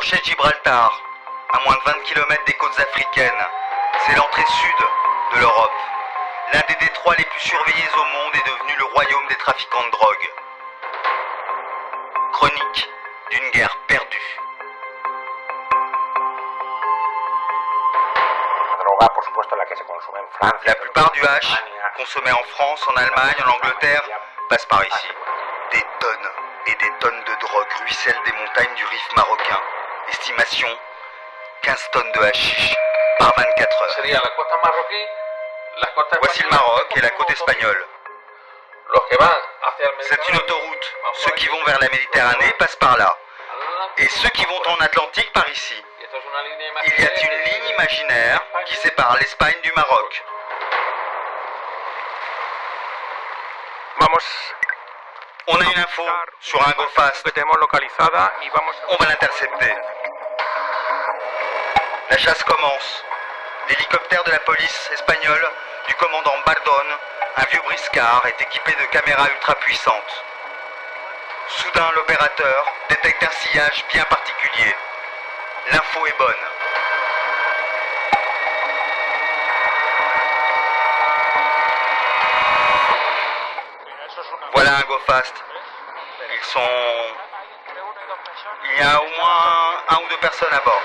crochet de Gibraltar, à moins de 20 km des côtes africaines. C'est l'entrée sud de l'Europe. L'un des détroits les plus surveillés au monde est devenu le royaume des trafiquants de drogue. Chronique d'une guerre perdue. La plupart du hash, consommé en France, en Allemagne, en Angleterre, passe par ici. Des tonnes et des tonnes de drogue ruissellent des montagnes du Rif marocain. Estimation 15 tonnes de hashish par 24 heures. Voici le Maroc et la côte espagnole. C'est une autoroute. Ceux qui vont vers la Méditerranée passent par là. Et ceux qui vont en Atlantique par ici. Il y a une ligne imaginaire qui sépare l'Espagne du Maroc. On a une info sur un go fast. On va l'intercepter. La chasse commence. L'hélicoptère de la police espagnole du commandant Bardón, un vieux briscard, est équipé de caméras ultra puissantes. Soudain, l'opérateur détecte un sillage bien particulier. L'info est bonne. Voilà un go fast. Il y a au moins 1 ou 2 personnes à bord.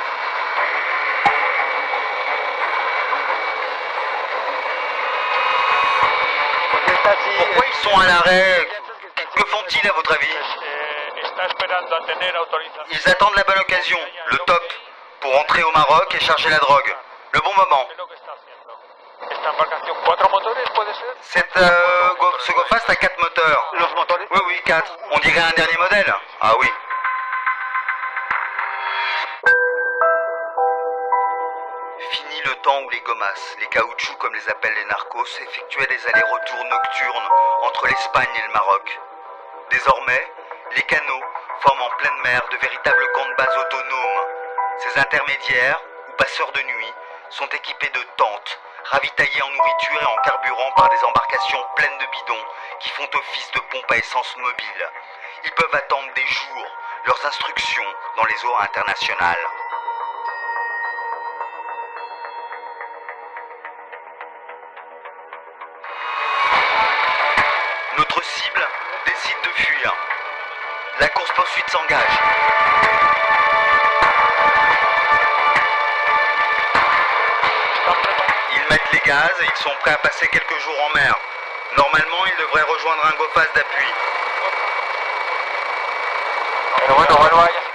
Pourquoi ils sont à l'arrêt? Que font-ils à votre avis? Ils attendent la bonne occasion, le top, pour entrer au Maroc et charger la drogue. Le bon moment. Ce go fast a 4 moteurs. Oui, 4. On dirait un dernier modèle. Ah oui. Fini le temps où les gomas, les caoutchoucs comme les appellent les narcos, effectuaient des allers-retours nocturnes entre l'Espagne et le Maroc. Désormais, les canaux forment en pleine mer de véritables camps de base autonomes. Ces intermédiaires, ou passeurs de nuit, sont équipés de tentes, ravitaillés en nourriture et en carburant par des embarcations pleines de bidons qui font office de pompes à essence mobile. Ils peuvent attendre des jours leurs instructions dans les eaux internationales. Notre cible décide de fuir. La course-poursuite s'engage. Ils mettent les gaz et ils sont prêts à passer quelques jours en mer. Normalement, ils devraient rejoindre un go fast d'appui.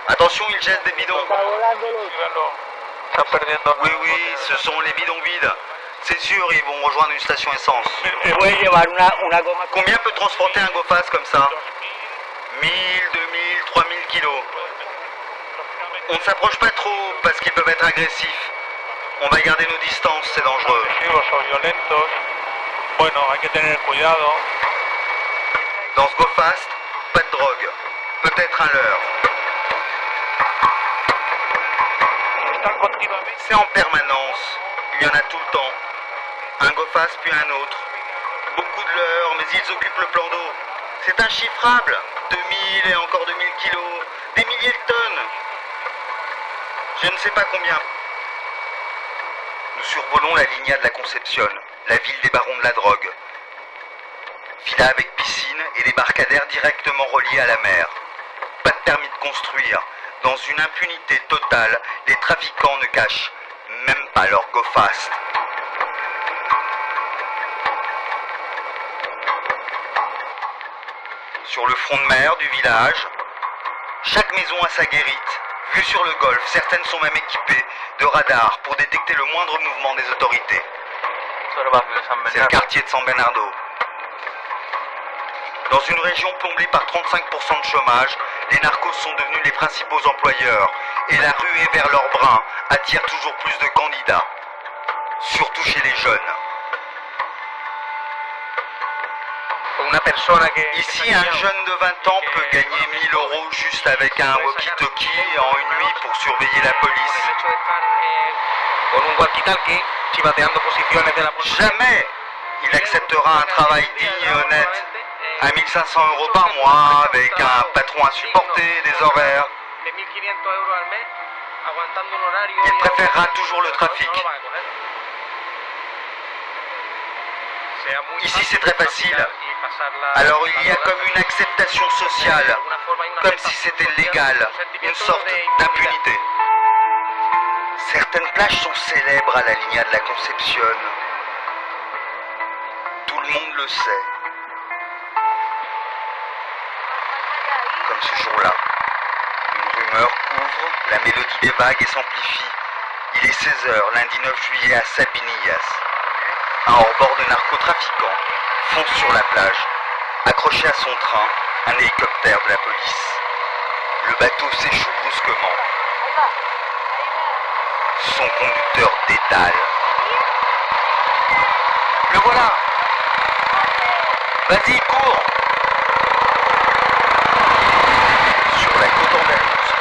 Attention, ils jettent des bidons. Oui, ce sont les bidons vides. C'est sûr, ils vont rejoindre une station essence. Combien peut transporter un go fast comme ça? 1000, 2000, 3000 kilos. On ne s'approche pas trop parce qu'ils peuvent être agressifs. On va garder nos distances, c'est dangereux. Dans ce go fast, pas de drogue. Peut-être un leurre. C'est en permanence. Il y en a tout le temps. Un go fast puis un autre. Beaucoup de leurres, mais ils occupent le plan d'eau. C'est inchiffrable. 2000 et encore 2000 kilos. Des milliers de tonnes. Je ne sais pas combien. Nous survolons la Línea de la Concepción, la ville des barons de la drogue. Villa avec piscine et débarcadère directement reliés à la mer. Pas de permis de construire. Dans une impunité totale, les trafiquants ne cachent même pas leur go fast. Sur le front de mer du village, chaque maison a sa guérite. Vue sur le golfe, certaines sont même équipées de radars pour détecter le moindre mouvement des autorités. C'est le quartier de San Bernardo. Dans une région plomblée par 35% de chômage, les narcos sont devenus les principaux employeurs et la ruée vers leur brin attire toujours plus de candidats, surtout chez les jeunes. Ici, un jeune de 20 ans peut gagner 1000 € juste avec un walkie-talkie en une nuit pour surveiller la police. Jamais il acceptera un travail digne et honnête à 1500 € par mois avec un patron à supporter, des horaires. Il préférera toujours le trafic. Ici c'est très facile. Alors il y a comme une acceptation sociale, comme si c'était légal, une sorte d'impunité. Certaines plages sont célèbres à la Línea de la Concepción. Tout le monde le sait. Comme ce jour-là. Une rumeur couvre la mélodie des vagues et s'amplifie. Il est 16h, lundi 9 juillet à Sabinillas. Un hors-bord de narcotrafiquant fonce sur la plage. Accroché à son train, un hélicoptère de la police. Le bateau s'échoue brusquement. Son conducteur détale. Le voilà! Vas-y, cours! Sur la côte andalouse,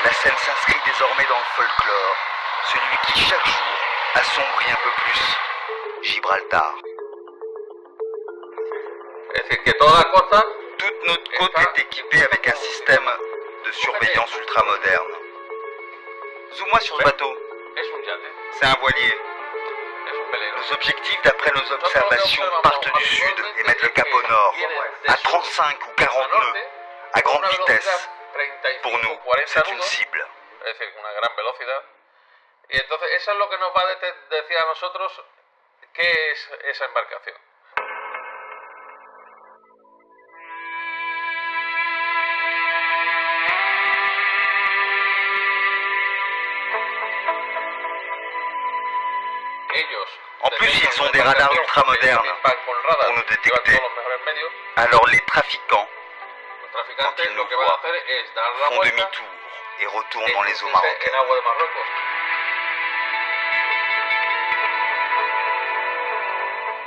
la scène s'inscrit désormais dans le folklore, celui qui chaque jour assombrit un peu plus Gibraltar. Toute notre côte est équipée avec un système de surveillance ultramoderne. Zoom-moi sur ce bateau. C'est un voilier. Nos objectifs, d'après nos observations, partent du sud et mettent le cap au nord, à 35 ou 40 nœuds, à grande vitesse. Pour nous, c'est une cible. Y entonces eso es lo que nos va a decir a nosotros qué es esa embarcación. En plus, ils ont des radars ultramodernes pour nous détecter. Alors les trafiquants, quand ils nous voient, font demi-tour et retournent dans les eaux marocaines.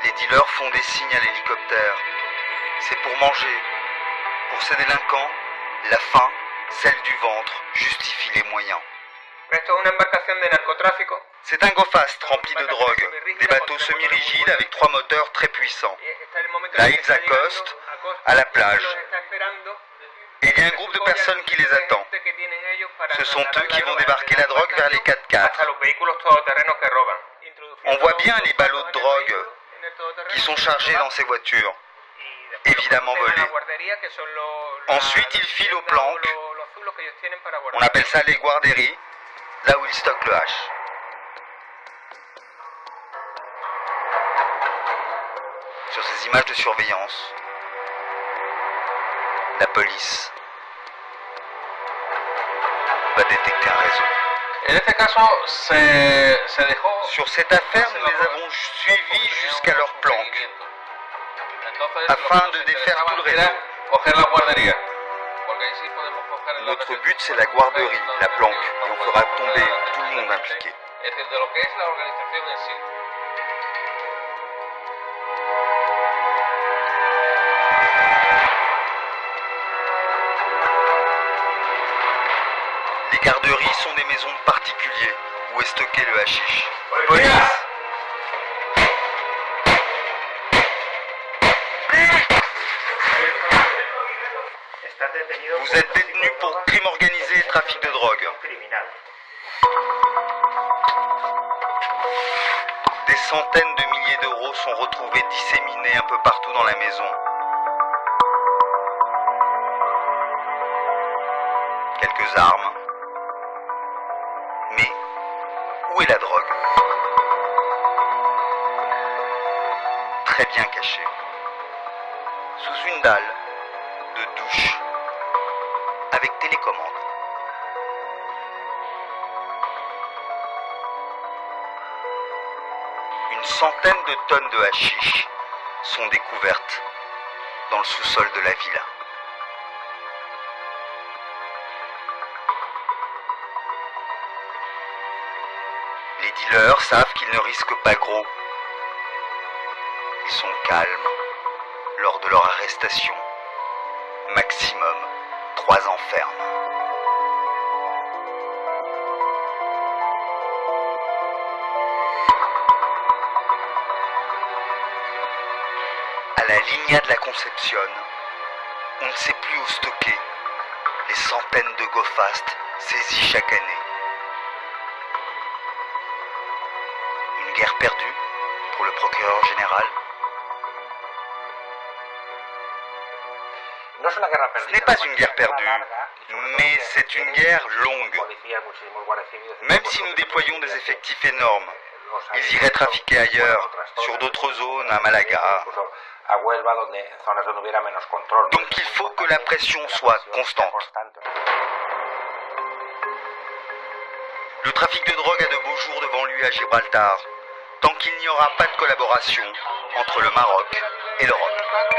Les dealers font des signes à l'hélicoptère. C'est pour manger. Pour ces délinquants, la faim, celle du ventre, justifie les moyens. C'est un go-fast rempli de drogue, des bateaux semi-rigides avec 3 moteurs très puissants. Là, ils accostent à la plage. Et il y a un groupe de personnes qui les attend. Ce sont eux qui vont débarquer la drogue vers les 4x4. On voit bien les ballots de drogue qui sont chargés dans ces voitures, évidemment volés. Ensuite, ils filent aux planques. On appelle ça les guarderies, là où ils stockent le hash. Sur ces images de surveillance, la police va détecter un réseau. Sur cette affaire, nous les avons suivis jusqu'à leur planque, afin de défaire tout le réseau. Notre but, c'est la guarderie, la planque, et on fera tomber tout le monde impliqué. Les garderies sont des maisons de particuliers où est stocké le hashish. Police! Vous êtes détenu pour crime organisé et trafic de drogue. Des centaines de milliers d'euros sont retrouvés disséminés un peu partout dans la maison. Quelques armes. Mais où est la drogue? Très bien cachée. Sous une dalle de douche avec télécommande. Une centaine de tonnes de hashish sont découvertes dans le sous-sol de la villa. Les dealers savent qu'ils ne risquent pas gros. Ils sont calmes lors de leur arrestation. Maximum 3 ans ferme. À la Línea de la Concepción, on ne sait plus où stocker les centaines de go-fast saisis chaque année. guerre perdue pour le procureur général. Ce n'est pas une guerre perdue, mais c'est une guerre longue. Même si nous déployons des effectifs énormes, ils iraient trafiquer ailleurs, sur d'autres zones, à Malaga. Donc il faut que la pression soit constante. Le trafic de drogue a de beaux jours devant lui à Gibraltar, tant qu'il n'y aura pas de collaboration entre le Maroc et l'Europe.